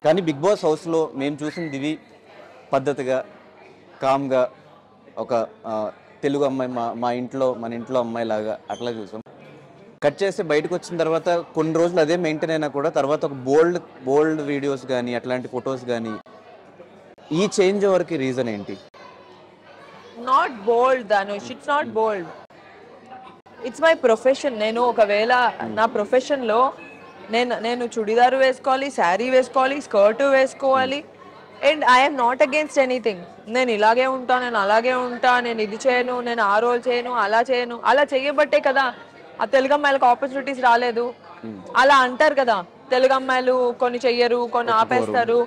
కానీ big boss హౌస్లో మేము చూసిన దివి పద్ధతిగా కామ్గా ఒక తెలుగు అమ్మాయి మా ఇంట్లో మన ఇంట్లో అమ్మాయి లాగా అట్లా చూసాం. కట్ చేసి బయటకు వచ్చిన తర్వాత కొన్ని రోజులు అదే మెయింటైన్ అయినా కూడా తర్వాత ఒక బోల్డ్ వీడియోస్ కానీ అట్లాంటి ఫొటోస్ కానీ ఈ చేంజ్ ఓవర్కి రీజన్ ఏంటి? Not bold Dhanush, it's not bold, it's my profession. నేను ఒకవేళ నా ప్రొఫెషన్లో నేను చుడిదారు వేసుకోవాలి, శారీ వేసుకోవాలి, స్కర్ట్ వేసుకోవాలి. And I'm not against anything. నేను ఇలాగే ఉంటా, నేను అలాగే ఉంటా, నేను ఇది చేయను, నేను ఆ రోల్ చేయను, అలా చేయను. అలా చేయబట్టే కదా ఆ తెలుగు అమ్మాయిలకు ఆపర్చునిటీస్ రాలేదు. అలా అంటారు కదా, తెలుగు అమ్మాయిలు కొన్ని చెయ్యరు, కొన్ని ఆపేస్తారు,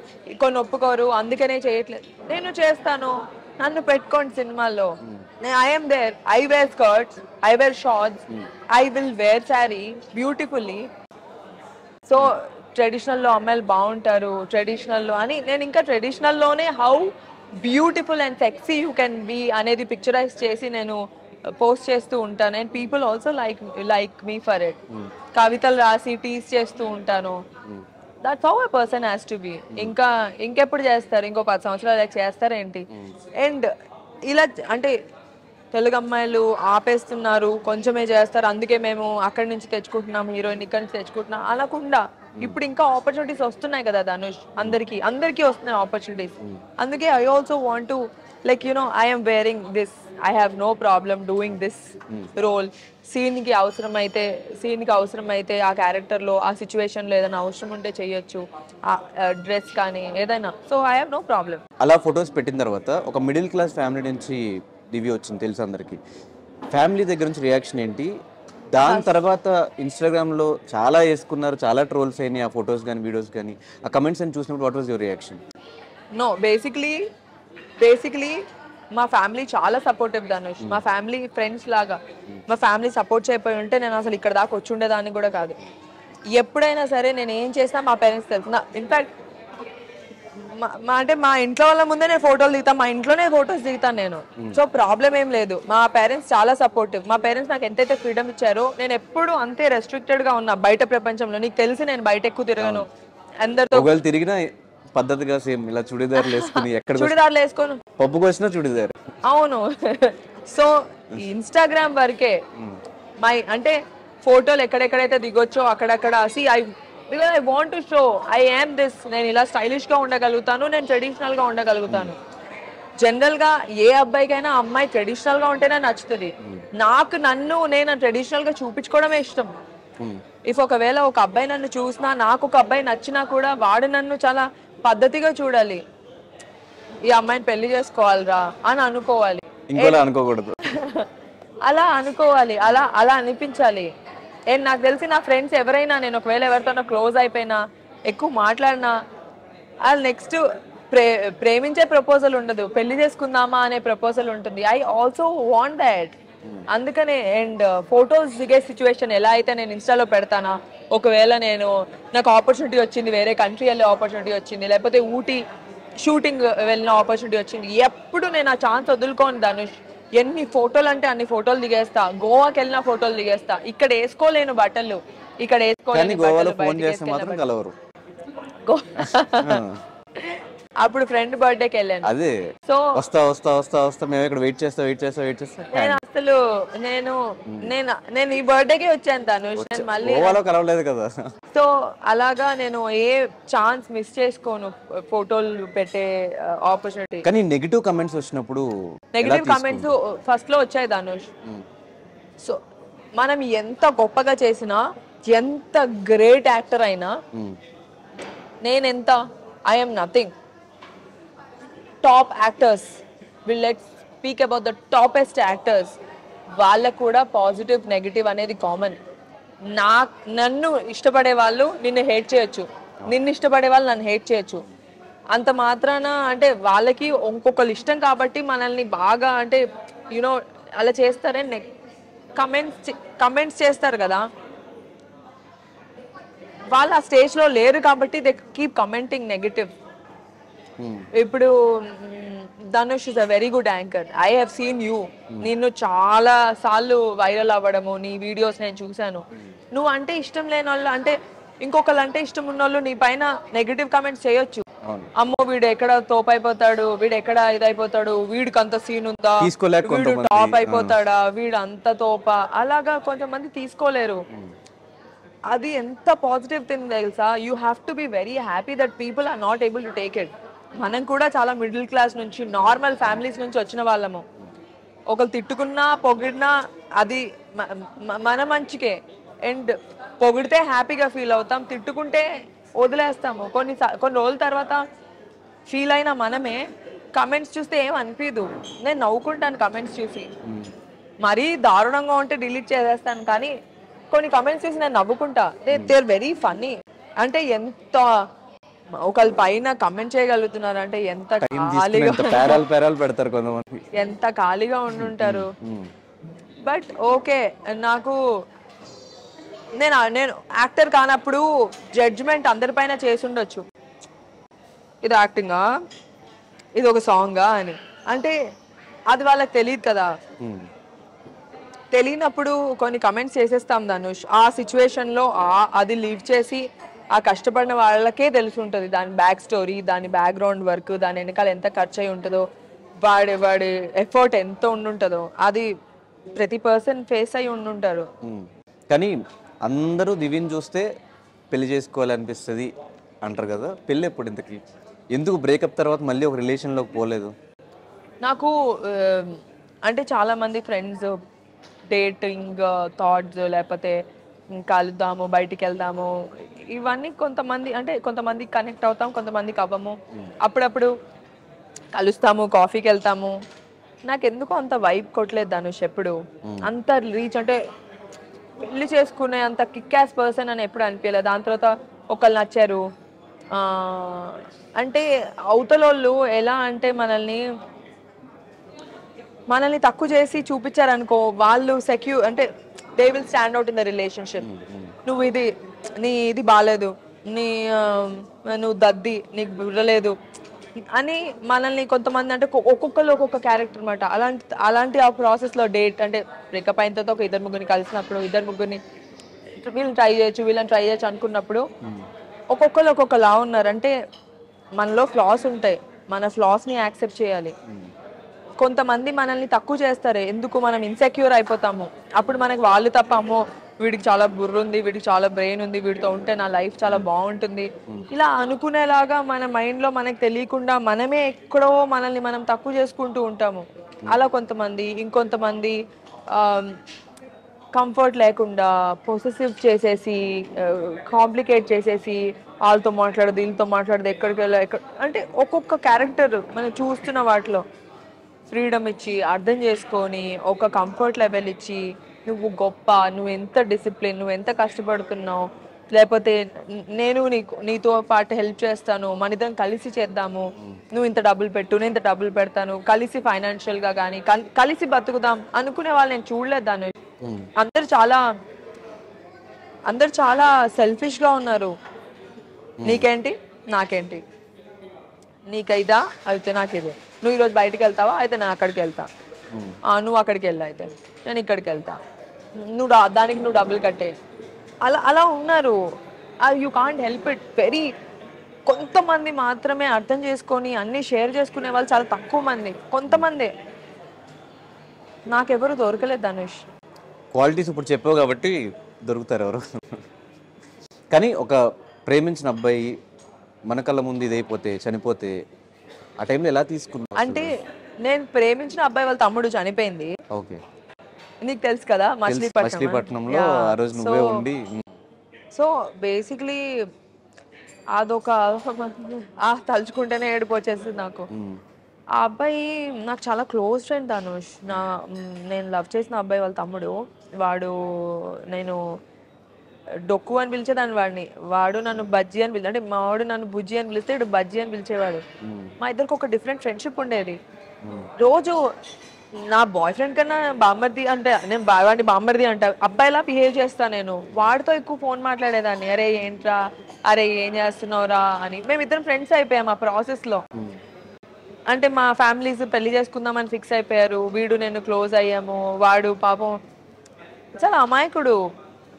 కొన్ని ఒప్పుకోరు, అందుకనే చేయట్లేదు. నేను చేస్తాను, నన్ను పెట్టుకోండి సినిమాల్లో. I'm there. I wear skirts, I wear shorts, I will wear sari beautifully. So ట్రెడిషనల్లో అమ్మాయిలు బాగుంటారు, ట్రెడిషనల్లో అని నేను ఇంకా ట్రెడిషనల్లోనే how beautiful and sexy you can be అనేది పిక్చరైజ్ చేసి నేను పోస్ట్ చేస్తూ ఉంటాను. And people also like me for it. కవితలు రాసి టీస్ చేస్తూ ఉంటాను. That's how a person has to be. ఇంకెప్పుడు చేస్తారు? ఇంకో 10 సంవత్సరాలు చేస్తారేంటి? అండ్ ఇలా అంటే తెలుగు అమ్మాయిలు ఆపేస్తున్నారు, కొంచెమే చేస్తారు, అందుకే మేము అక్కడి నుంచి తెచ్చుకుంటున్నాం హీరోయిన్, ఇక్కడి నుంచి తెచ్చుకుంటున్నాం అనకుండా ఇప్పుడు ఇంకా ఆపర్చునిటీస్ వస్తున్నాయి కదా ధనుష్. అందరికీ వస్తున్నాయి ఆపర్చునిటీస్. అందుకే I also want to like I'm wearing this, I have no problem doing this role. సీన్కి అవసరమైతే ఆ క్యారెక్టర్లో ఆ సిచ్యువేషన్లో ఏదైనా అవసరం ఉంటే చేయొచ్చు, ఆ డ్రెస్ కానీ ఏదైనా. So I have no problem. అలా ఫొటోస్ పెట్టిన తర్వాత ఒక మిడిల్ క్లాస్ ఫ్యామిలీ నుంచి దివ్య వచ్చింది తెలుసు అందరికి. ఫ్యామిలీ దగ్గర నుంచి రియాక్షన్ ఏంటి? దాని తర్వాత ఇన్స్టాగ్రామ్లో చాలా వేసుకున్నారు, చాలా ట్రోల్స్ అయినాయి ఆ ఫొటోస్ కానీ వీడియోస్ కానీ. ఆ కమెంట్స్ అని చూసినప్పుడు what was your reaction? No, basically మా ఫ్యామిలీ చాలా సపోర్టివ్ ధనుష్. మా ఫ్యామిలీ ఫ్రెండ్స్ లాగా. మా ఫ్యామిలీ సపోర్ట్ చేయకపోయి ఉంటే నేను అసలు ఇక్కడ దాకా వచ్చి ఉండేదాన్ని కూడా కాదు. ఎప్పుడైనా సరే నేను ఏం చేసినా మా పేరెంట్స్ తెలుసు. ఇన్ఫాక్ట్ అంటే మా ఇంట్లో వాళ్ళ ముందే నేను ఫోటోలు దిగుతాను, మా ఇంట్లోనే ఫొటోస్ దిగుతాను నేను. సో ప్రాబ్లం ఏం లేదు. మా పేరెంట్స్ చాలా సపోర్టివ్. మా పేరెంట్స్ నాకు ఎంతైతే ఫ్రీడమ్ ఇచ్చారో నేను ఎప్పుడు అంతే రెస్ట్రిక్టెడ్ గా ఉన్నా బయట ప్రపంచంలో. నీకు తెలిసి నేను బయట ఎక్కువ తిరగను, అందరితో తిరిగినా పద్ధతిగా సేమ్ ఇలా చుడిదార్లు వేసుకుని పప్పుకు వచ్చినా చుడిదార్. అవును. సో ఇన్స్టాగ్రామ్ వరకే అంటే ఫోటోలు ఎక్కడెక్కడైతే దిగొచ్చో అక్కడక్కడ because I want to show I am this. నేను ఇలా స్టైలిష్ గా ఉండగలుగుతాను, నేను ట్రెడిషనల్ గా ఉండగలుగుతాను. జనరల్ గా ఏ అబ్బాయికైనా అమ్మాయి ట్రెడిషనల్ గా ఉంటేనే నచ్చుతుంది. నేను ట్రెడిషనల్ గా చూపించుకోవడమే ఇష్టం. ఇఫ్ ఒకవేళ ఒక అబ్బాయి నన్ను చూసినా, నాకు ఒక అబ్బాయి నచ్చినా కూడా వాడు నన్ను చాలా పద్ధతిగా చూడాలి. ఈ అమ్మాయిని పెళ్లి చేసుకోవాలిరా అని అనుకోవాలి, అలా అనుకోవాలి, అలా అనిపించాలి. అండ్ నాకు తెలిసి నా ఫ్రెండ్స్ ఎవరైనా నేను ఒకవేళ ఎవరితోనో క్లోజ్ అయిపోయినా, ఎక్కువ మాట్లాడినా, నెక్స్ట్ ప్రేమించే ప్రపోజల్ ఉండదు, పెళ్లి చేసుకుందామా అనే ప్రపోజల్ ఉంటుంది. I also want that. అందుకనే. అండ్ ఫొటోస్ దిగే సిచ్యువేషన్ ఎలా అయితే నేను ఇన్స్టాలో పెడతానా, ఒకవేళ నాకు ఆపర్చునిటీ వచ్చింది, వేరే కంట్రీ వెళ్ళే ఆపర్చునిటీ వచ్చింది, లేకపోతే ఊటీ షూటింగ్ వెళ్ళిన ఆపర్చునిటీ వచ్చింది, ఎప్పుడు నేను ఆ ఛాన్స్ వదులుకోను ధనుష్. ఎన్ని ఫోటోలు అంటే అన్ని ఫోటోలు దిగేస్తా. గోవాకి వెళ్ళిన ఫోటోలు దిగేస్తా. ఇక్కడ వేసుకోలేను బట్టలు, ఇక్కడ వేసుకోలేను. అప్పుడు ఫ్రెండ్ బర్త్డేకి వెళ్ళాను. అదే సో వస్తా మేము ఇక్కడ వెయిట్ చేస్తా నేను అసలు నేను ఈ బర్త్డేకి వచ్చాను ధనుష్. నేను మళ్ళీ కలవలేదు కదా. సో అలాగా నేను ఏ ఛాన్స్ మిస్ చేసుకోను ఫోటోలు పెట్టే ఆపర్చునిటీ. కానీ నెగిటివ్ కమెంట్స్ వచ్చినప్పుడు నెగిటివ్ కమెంట్స్ ఫస్ట్ లో వచ్చాయి ధనుష్. సో మనం ఎంత గొప్పగా చేసినా, ఎంత గ్రేట్ యాక్టర్ అయినా, I'm nothing. Top actors, let's speak about the toppest actors, వాళ్ళకు కూడా పాజిటివ్ నెగిటివ్ అనేది కామన్. నన్ను ఇష్టపడే వాళ్ళు నిన్ను హేట్ చేయొచ్చు, నిన్ను ఇష్టపడే వాళ్ళు నన్ను హేట్ చేయొచ్చు. అంత మాత్రాన అంటే వాళ్ళకి ఇంకొకరు ఇష్టం కాబట్టి మనల్ని బాగా అంటే అలా చేస్తారని కమెంట్స్ చేస్తారు కదా. వాళ్ళు ఆ స్టేజ్లో లేరు కాబట్టి దే కీప్ కమెంటింగ్ నెగిటివ్. ఇప్పుడు Dhanush is a very good anchor. I have seen you. నిన్ను చాలా సార్లు వైరల్ అవ్వడము, నీ వీడియోస్ నేను చూశాను. నువ్వు అంటే ఇష్టం లేని వాళ్ళు అంటే ఇంకొకళ్ళు అంటే ఇష్టం ఉన్న వాళ్ళు నీ పైన నెగిటివ్ కామెంట్స్ చేయొచ్చు. అవును. అమ్మో వీడు ఎక్కడ తోపైపోతాడు, వీడు ఎక్కడ ఇదైపోతాడు, వీడికి అంత సీన్ ఉందా, తీసుకోలేక వీడు కొంతమంది టాప్ అయిపోతాడా, వీడు అంత తోప, అలాగా కొంతమంది తీసుకోలేరు. అది ఎంత పాజిటివ్ థింగ్ తెలుసా. You have to be very happy that people are not able to take it. మనం కూడా చాలా మిడిల్ క్లాస్ నుంచి నార్మల్ ఫ్యామిలీస్ నుంచి వచ్చిన వాళ్ళము. ఒకరు తిట్టుకున్నా పొగిడినా అది మన మంచికే. అండ్ పొగిడితే హ్యాపీగా ఫీల్ అవుతాం, తిట్టుకుంటే వదిలేస్తాము. కొన్ని రోజుల తర్వాత ఫీల్ అయిన మనమే కమెంట్స్ చూస్తే ఏం అనిపించదు. నేను నవ్వుకుంటాను కమెంట్స్ చూసి, మరీ దారుణంగా ఉంటే డిలీట్ చేసేస్తాను, కానీ కొన్ని కమెంట్స్ చూసి నేను నవ్వుకుంటా. They are very funny. అంటే ఎంత ఒకళ్ళ పైన కమెంట్ చేయగలుగుతున్నారు అంటే ఎంత ఖాళీగా పేరాలు పెడతారు కొంతమంది, ఎంత ఖాళీగా ఉండుంటారు. బట్ ఓకే, నాకు నేను యాక్టర్ కానప్పుడు జడ్జ్మెంట్ అందరిపైన చేసి ఉండొచ్చు, ఇది యాక్టింగా, ఇది ఒక సాంగా అని. అంటే అది వాళ్ళకి తెలియదు కదా. తెలియనప్పుడు కొన్ని కమెంట్స్ చేసేస్తాం ధనుష్. ఆ సిచ్యువేషన్లో అది లీవ్ చేసి ఆ కష్టపడిన వాళ్ళకే తెలిసి ఉంటుంది దాని బ్యాక్ స్టోరీ, దాని బ్యాక్గ్రౌండ్ వర్క్, దాని వెనకాల ఎంత ఖర్చు అయి ఉంటుందో, వాడి ఎఫర్ట్ ఎంత ఉండుంటుందో, అది ప్రతి పర్సన్ ఫేస్ అయి ఉండుంటారు. కానీ అందరూ దివిని చూస్తే పెళ్లి చేసుకోవాలనిపిస్తుంది అంటారు కదా. పెళ్ళి ఎప్పుడు ఇంతకి, ఎందుకు బ్రేకప్ తర్వాత మళ్ళీ ఒక రిలేషన్లోకి పోలేదు? నాకు అంటే చాలా మంది ఫ్రెండ్స్ డేటింగ్ థాట్స్, లేకపోతే కలుద్దాము, బయటికి వెళ్దాము, ఇవన్నీ కొంతమంది అంటే కొంతమంది కనెక్ట్ అవుతాం, కొంతమందికి అవ్వము. అప్పుడప్పుడు కలుస్తాము, కాఫీకి వెళ్తాము. నాకు ఎందుకో అంత వైబ్ కొట్టలేదు ధనుష్ ఎప్పుడు. అంత రీచ్ అంటే పెళ్లి చేసుకునే అంత కిక్-యాస్ పర్సన్ అని ఎప్పుడు అనిపించలేదు. దాని తర్వాత ఒకళ్ళు నచ్చారు అంటే అవతలోళ్ళు ఎలా అంటే మనల్ని తక్కువ చేసి చూపించారనుకో, వాళ్ళు సెక్యూర్ అంటే they will stand out in the relationship. నువ్వు ఇది బాగాలేదు, నువ్వు దద్ది, నీకు బుర్రలేదు అని మనల్ని కొంతమంది అంటే ఒక్కొక్కరు ఒక్కొక్క క్యారెక్టర్ అనమాట. అలాంటి ఆ ప్రాసెస్లో డేట్ అంటే బ్రేకప్ అయిన తర్వాత ఒక ఇద్దరు ముగ్గురిని కలిసినప్పుడు, ఇద్దరు ముగ్గురిని వీళ్ళని ట్రై చేయొచ్చు అనుకున్నప్పుడు ఒక్కొక్కరు ఒక్కొక్కలా ఉన్నారు. అంటే మనలో ఫ్లాస్ ఉంటాయి, మన ఫ్లాస్ని యాక్సెప్ట్ చేయాలి. కొంతమంది మనల్ని తక్కువ చేస్తారు, ఎందుకు మనం ఇన్సెక్యూర్ అయిపోతాము. అప్పుడు మనకి వాళ్ళు తప్ప, అమ్మో వీడికి చాలా బుర్ర ఉంది, వీడికి చాలా బ్రెయిన్ ఉంది, వీడితో ఉంటే నా లైఫ్ చాలా బాగుంటుంది, ఇలా అనుకునేలాగా మన మైండ్లో మనకు తెలియకుండా మనమే ఎక్కడో మనల్ని మనం తక్కువ చేసుకుంటూ ఉంటాము. అలా కొంతమంది. ఇంకొంతమంది కంఫర్ట్ లేకుండా పొసెసివ్ చేసేసి, కాంప్లికేట్ చేసేసి, వాళ్ళతో మాట్లాడదు, వీళ్ళతో మాట్లాడదు, ఎక్కడికి అంటే ఒక్కొక్క క్యారెక్టర్ మనం చూస్తున్న వాటిలో ఫ్రీడమ్ ఇచ్చి, అర్థం చేసుకొని, ఒక కంఫర్ట్ లెవెల్ ఇచ్చి, నువ్వు గొప్ప, నువ్వు ఎంత డిసిప్లిన్, నువ్వు ఎంత కష్టపడుతున్నావు, లేకపోతే నేను నీతో పాటు హెల్ప్ చేస్తాను, మన ఇద్దరం కలిసి చేద్దాము, నువ్వు ఇంత డబ్బులు పెట్టు, నేను ఇంత డబ్బులు పెడతాను, కలిసి ఫైనాన్షియల్గా కానీ కలిసి బతుకుదాం అనుకునే వాళ్ళు నేను చూడలేదు దాన్ని. అందరు చాలా సెల్ఫిష్గా ఉన్నారు. నీకేంటి, నాకేంటి, నీకైదా అయితే నాకిదే, నువ్వు ఈరోజు బయటకు వెళ్తావా అయితే నేను అక్కడికి వెళ్తా, నువ్వు అక్కడికి వెళ్ళు అయితే నేను ఇక్కడికి వెళ్తా, దానికి నువ్వు డబ్బులు కట్టే, అలా ఉన్నారు. You can't help it. కొంతమంది మాత్రమే అర్థం చేసుకొని అన్నీ షేర్ చేసుకునే వాళ్ళు చాలా తక్కువ మంది, కొంతమంది. నాకెవరు దొరకలేదు ధనుష్. క్వాలిటీస్ ఇప్పుడు చెప్పావు కాబట్టి దొరుకుతారు ఎవరు. కానీ ఒక ప్రేమించిన అబ్బాయి మన కళ్ళ ముందు ఇదైపోతే, చనిపోతే ఆ టైంలో ఎలా తీసుకున్నా? అంటే నేను ప్రేమించిన అబ్బాయి వాళ్ళ తమ్ముడు చనిపోయింది. ఓకే, నీకు తెలుసు కదా మచిలీపట్నంలో ఆ రోజు నువ్వే ఉండి. సో బేసిక్లీ అదొక తలుచుకుంటేనే ఏడుపు వచ్చేసింది నాకు. ఆ అబ్బాయి నాకు చాలా క్లోజ్ ఫ్రెండ్ ధనుష్. నేను లవ్ చేసిన అబ్బాయి వాళ్ళ తమ్ముడు. నేను డొక్కు అని పిలిచేదాన్ని వాడిని, వాడు నన్ను బజ్జీ అని అంటే మా వాడు నన్ను బుజ్జి అని పిలిస్తే ఇడు బజ్జీ అని పిలిచేవాడు. మా ఇద్దరికి ఒక డిఫరెంట్ ఫ్రెండ్షిప్ ఉండేది. రోజు నా బాయ్ ఫ్రెండ్ కన్నా బామ్మర్ది అంటే నేను వాడిని బామ్మర్ది అంటా, అబ్బాయిలా బిహేవ్ చేస్తా. నేను వాడితో ఎక్కువ ఫోన్ మాట్లాడేదాన్ని, అరే ఏంట్రా, అరే ఏం చేస్తున్నావురా అని. మేమిద్దరం ఫ్రెండ్స్ అయిపోయాం ఆ ప్రాసెస్లో. అంటే మా ఫ్యామిలీస్ పెళ్లి చేసుకుందామని ఫిక్స్ అయిపోయారు, వీడు నేను క్లోజ్ అయ్యాము. వాడు పాపం చాలా అమాయకుడు,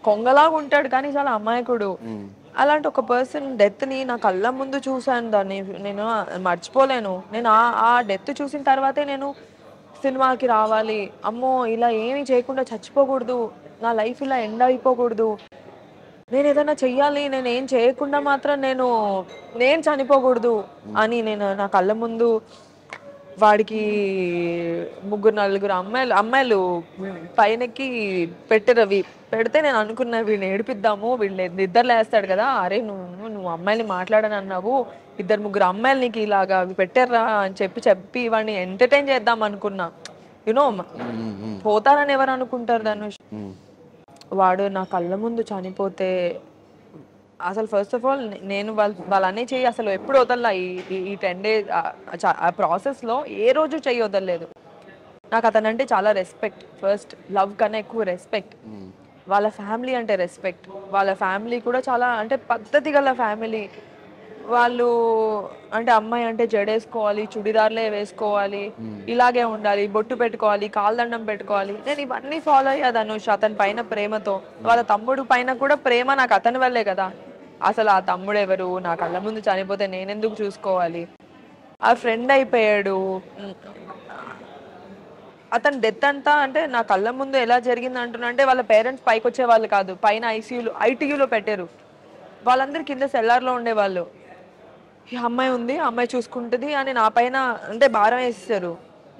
కొంగలాగా ఉంటాడు కానీ చాలా అమాయకుడు. అలాంటి ఒక పర్సన్ డెత్ని నా కళ్ళ ముందు చూశాను, దాన్ని నేను మర్చిపోలేను. నేను ఆ డెత్ చూసిన తర్వాతే నేను సినిమాకి రావాలి, అమ్మో ఇలా ఏమీ చేయకుండా చచ్చిపోకూడదు, నా లైఫ్ ఇలా ఎండ్ అయిపోకూడదు, నేను ఏదైనా చెయ్యాలి, నేను ఏం చేయకుండా మాత్రం నేను చనిపోకూడదు అని నేను నా కళ్ళ ముందు వాడికి ముగ్గురు అమ్మాయిలు పైనకి పెట్టరు. అవి పెడితే నేను అనుకున్నా వీడిని ఏడిపిద్దాము, వీళ్ళు నిద్ర లేస్తాడు కదా, అరే నువ్వు అమ్మాయిని మాట్లాడని అన్నావు, ముగ్గురు అమ్మాయిలు నీకు ఇలాగా అవి పెట్టారా అని చెప్పి వాడిని ఎంటర్టైన్ చేద్దాం అనుకున్నా. యునో పోతారని ఎవరు అనుకుంటారు ధనుష్. వాడు నా కళ్ళ ముందు చనిపోతే అసలు ఫస్ట్ ఆఫ్ ఆల్ నేను వాళ్ళు అనే చెయ్యి అసలు ఎప్పుడు వదల్లా. ఈ 10 days ఆ ప్రాసెస్లో ఏ రోజు చెయ్యి వదలలేదు. నాకు అతనంటే చాలా రెస్పెక్ట్, ఫస్ట్ లవ్ కన్నా ఎక్కువ రెస్పెక్ట్. వాళ్ళ ఫ్యామిలీ అంటే రెస్పెక్ట్. వాళ్ళ ఫ్యామిలీ కూడా చాలా అంటే పద్ధతి గల ఫ్యామిలీ. వాళ్ళు అంటే అమ్మాయి అంటే జడేసుకోవాలి, చుడిదార్లే వేసుకోవాలి, ఇలాగే ఉండాలి, బొట్టు పెట్టుకోవాలి, కాల్దండం పెట్టుకోవాలి. నేను ఇవన్నీ ఫాలో అయ్యా ధనుష్ అతని పైన ప్రేమతో. వాళ్ళ తమ్ముడు పైన కూడా ప్రేమ నాకు అతని వల్లే కదా. అసలు ఆ తమ్ముడు ఎవరు, నా కళ్ళ ముందు చనిపోతే నేనెందుకు చూసుకోవాలి. ఆ ఫ్రెండ్ అయిపోయాడు. అతని డెత్ అంతా అంటే నా కళ్ళ ముందు ఎలా జరిగింది అంటున్నా అంటే వాళ్ళ పేరెంట్స్ పైకి వచ్చే వాళ్ళు కాదు, పైన ఐటీయూలో పెట్టారు. వాళ్ళందరూ కింద సెల్లార్లో ఉండేవాళ్ళు. ఈ అమ్మాయి ఉంది, అమ్మాయి చూసుకుంటుంది అని నా పైన అంటే భారం వేసేసారు.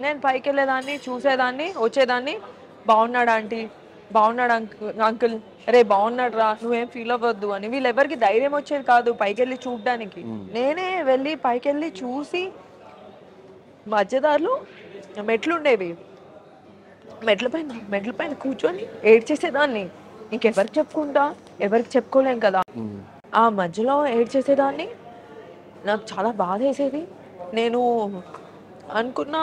నేను పైకి వెళ్ళేదాన్ని, చూసేదాన్ని, వచ్చేదాన్ని. బాగున్నాడు ఆంటీ, బాగున్నాడు అంకుల్, రే బాగున్నాడు రా, నువ్వేం ఫీల్ అవ్వద్దు అని. వీళ్ళెవరికి ధైర్యం వచ్చేది కాదు పైకి వెళ్ళి చూడడానికి. నేనే వెళ్ళి పైకి వెళ్ళి చూసి మధ్యదారులు మెట్లుండేవి, మెట్ల పైన కూర్చొని ఏడ్చేసేదాన్ని. ఇంకెవరికి చెప్పుకుంటా, ఎవరికి చెప్పుకోలేం కదా. ఆ మధ్యలో ఏడ్చేసేదాన్ని. నాకు చాలా బాధ వేసేది. నేను అనుకున్నా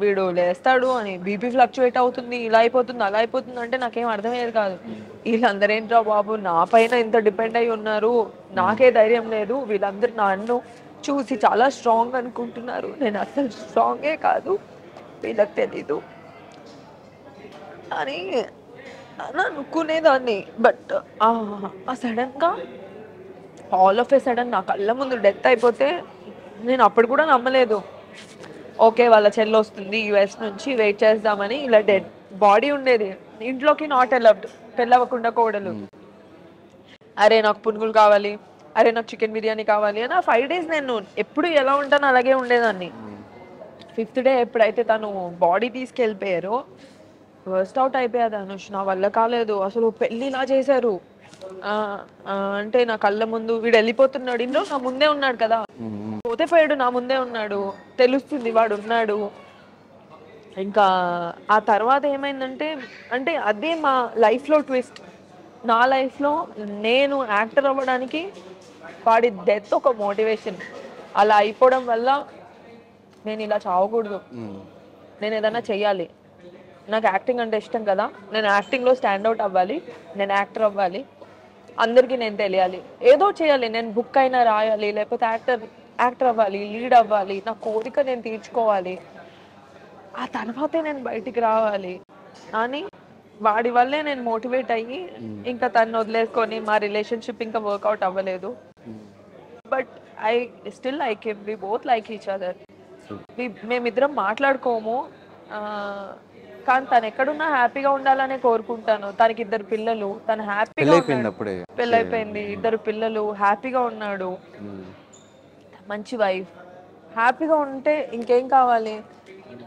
వీడు లేస్తాడు అని, బీపీ ఫ్లక్చువేట్ అవుతుంది, ఇలా అయిపోతుంది అలా అయిపోతుంది అంటే నాకేం అర్థమయ్యేది కాదు. వీళ్ళందరూ ఏంట్రా బాబు నా పైన ఇంత డిపెండ్ అయి ఉన్నారు, నాకే ధైర్యం లేదు, వీళ్ళందరూ నన్ను చూసి చాలా స్ట్రాంగ్ అనుకుంటున్నారు, నేను అసలు స్ట్రాంగే కాదు, వీళ్ళకి తెలీదు అని అనుకునేదాన్ని. బట్ సడన్గా ఆల్ ఆఫ్ ఏ సడన్ నా కళ్ళ ముందు డెత్ అయిపోతే నేను అప్పుడు కూడా నమ్మలేదు. ఓకే వాళ్ళ చెల్లి వస్తుంది యుఎస్ నుంచి, వెయిట్ చేద్దామని. ఇలా డెడ్ బాడీ ఉండేది ఇంట్లోకి, నాట్ అలౌడ్, పెళ్ళవకుండా కోడలు. అరే నాకు పునుగులు కావాలి, అరే నాకు చికెన్ బిర్యానీ కావాలి అని. ఆ 5 days నేను ఎప్పుడు ఎలా ఉంటానో అలాగే ఉండేదాన్ని. 5th day ఎప్పుడైతే తను బాడీ తీసుకెళ్ళిపోయారో వర్స్ట్ అవుట్ అయిపోయాది అనుష్. నా వల్ల కాలేదు అసలు. పెళ్ళి ఇలా చేశారు అంటే నా కళ్ళ ముందు వీడు వెళ్ళిపోతున్నాడు, ఇంట్లో నా ముందే ఉన్నాడు కదా, పోతే పోయాడు, నా ముందే ఉన్నాడు, తెలుస్తుంది వాడు ఉన్నాడు. ఇంకా ఆ తర్వాత ఏమైందంటే అంటే అదే మా లైఫ్లో ట్విస్ట్. నా లైఫ్లో నేను యాక్టర్ అవ్వడానికి వాడి డెత్ ఒక మోటివేషన్. అలా అయిపోవడం వల్ల నేను ఇలా చావకూడదు, నేను ఏదైనా చెయ్యాలి, నాకు యాక్టింగ్ అంటే ఇష్టం కదా, నేను యాక్టింగ్లో స్టాండ్అవుట్ అవ్వాలి, నేను యాక్టర్ అవ్వాలి, అందరికీ నేను తెలియాలి, ఏదో చేయాలి, నేను బుక్ అయినా రాయాలి, లేకపోతే యాక్టర్ అవ్వాలి, లీడ్ అవ్వాలి, నా కోరిక నేను తీర్చుకోవాలి, ఆ తర్వాతే నేను బయటికి రావాలి అని వాడి వల్లే నేను మోటివేట్ అయ్యి ఇంకా తను వదిలేసుకొని మా రిలేషన్షిప్ ఇంకా వర్కౌట్ అవ్వలేదు. But I came we both like each other. మేమిద్దరం మాట్లాడుకోము, కానీ తను ఎక్కడున్నా హ్యాపీగా ఉండాలనే కోరుకుంటాను. తనకి 2 పిల్లలు, తను హ్యాపీగా పెళ్ళైపోయింది, 2 పిల్లలు, హ్యాపీగా ఉన్నాడు, మంచి వైఫ్, హ్యాపీగా ఉంటే ఇంకేం కావాలి.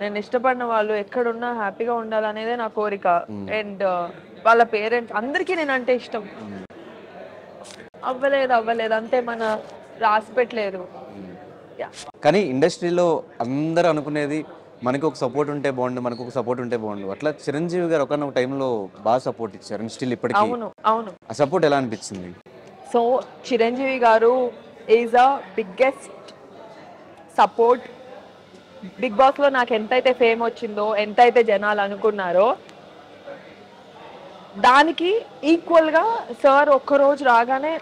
నేను ఇష్టపడిన వాళ్ళు ఎక్కడున్నా హ్యాపీగా ఉండాలనేదే నా కోరిక. అండ్ వాళ్ళ పేరెంట్స్ అందరికీ నేనంటే ఇష్టం. అవ్వలేదు అంతే, మన రాసి పెట్టలేదు. కానీ ఇండస్ట్రీలో అందరూ అనుకునేది మనకి ఒక సపోర్ట్ ఉంటే బాగుండు, మనకు ఒక సపోర్ట్ ఉంటే బాగుండు. అట్లా చిరంజీవి గారు ఒకనొక టైంలో బాగా సపోర్ట్ ఇచ్చారు, స్టిల్ ఇప్పటికీ. అవును. ఆ సపోర్ట్ ఎలా అనిపించింది? So Chiranjeevi garu is a biggest support. Bigg Boss లో నాకు ఎంతైతే ఫేమ్ వచ్చిందో, ఎంతైతే జనాలు అనుకున్నారో దానికి ఈక్వల్ గా సార్ ఒక్కరోజు రాగానే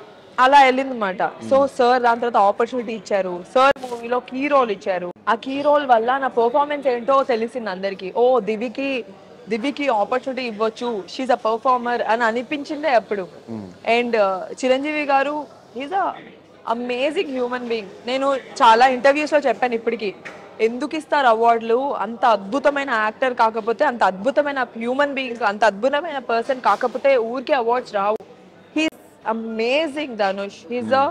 అలా వెళ్ళిందన్నమాట. సో సార్ దాని తర్వాత ఆపర్చునిటీ ఇచ్చారు, సార్ మూవీలో కీ రోల్ ఇచ్చారు. ఆ కీ రోల్ వల్ల నా పర్ఫార్మెన్స్ ఏంటో తెలిసింది అందరికి. ఓ దివికి దివ్యకి ఆపర్చునిటీ ఇవ్వచ్చు, షీఈ్ అ పర్ఫార్మర్ అని అనిపించిందే అప్పుడు. And Chiranjeevi garu is a amazing human being. నేను చాలా ఇంటర్వ్యూస్లో చెప్పాను ఇప్పటికీ, ఎందుకు ఇస్తారు అవార్డులు, అంత అద్భుతమైన యాక్టర్ కాకపోతే, అంత అద్భుతమైన హ్యూమన్ బీయింగ్, అంత అద్భుతమైన పర్సన్ కాకపోతే ఊరికే awards Rao. He's amazing Dhanush, he's a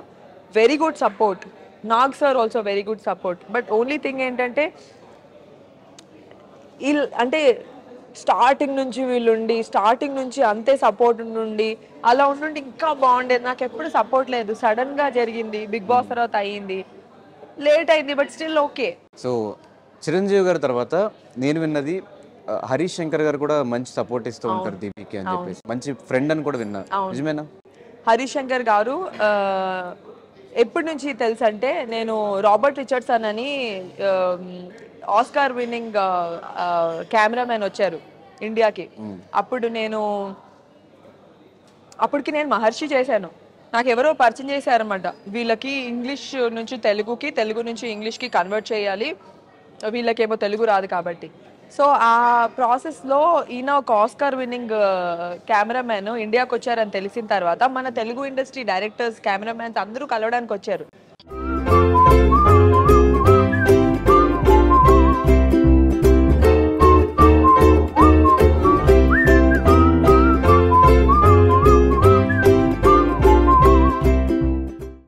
very good support. Nag sir also very good support. But only thing ఏంటంటే అంటే స్టార్టింగ్ నుంచి వీళ్ళుండి, స్టార్టింగ్ నుంచి అంతే సపోర్ట్ నుండి, అలా ఉండి ఇంకా బాగుండేది. నాకు ఎప్పుడు సపోర్ట్ లేదు, సడన్ గా జరిగింది, బిగ్ బాస్ తర్వాత అయ్యింది, లేట్ అయింది, but still okay. So Chiranjeevi గారి తర్వాత నేను విన్నది హరీష్ శంకర్ గారు కూడా మంచి సపోర్ట్ ఇస్తూ ఉంటారు దివ్యకి అని చెప్పేసి, మంచి ఫ్రెండ్ అని కూడా విన్నా, నిజమేనా? హరీష్ శంకర్ గారు ఎప్పటి నుంచి తెలుసు అంటే, నేను రాబర్ట్ రిచర్డ్సన్ అని ఆస్కార్ విన్నింగ్ కెమెరామెన్ వచ్చారు ఇండియాకి. అప్పటికి నేను మహర్షి చేశాను. నాకు ఎవరో పరిచయం చేశారనమాట, వీళ్ళకి ఇంగ్లీష్ నుంచి తెలుగుకి, తెలుగు నుంచి ఇంగ్లీష్కి కన్వర్ట్ చేయాలి, వీళ్ళకేమో తెలుగు రాదు కాబట్టి. సో ఆ ప్రాసెస్లో ఈయన ఒక ఆస్కార్ విన్నింగ్ కెమెరామెన్ ఇండియాకి వచ్చారని తెలిసిన తర్వాత మన తెలుగు ఇండస్ట్రీ డైరెక్టర్స్, కెమెరామెన్స్ అందరూ కలవడానికి వచ్చారు.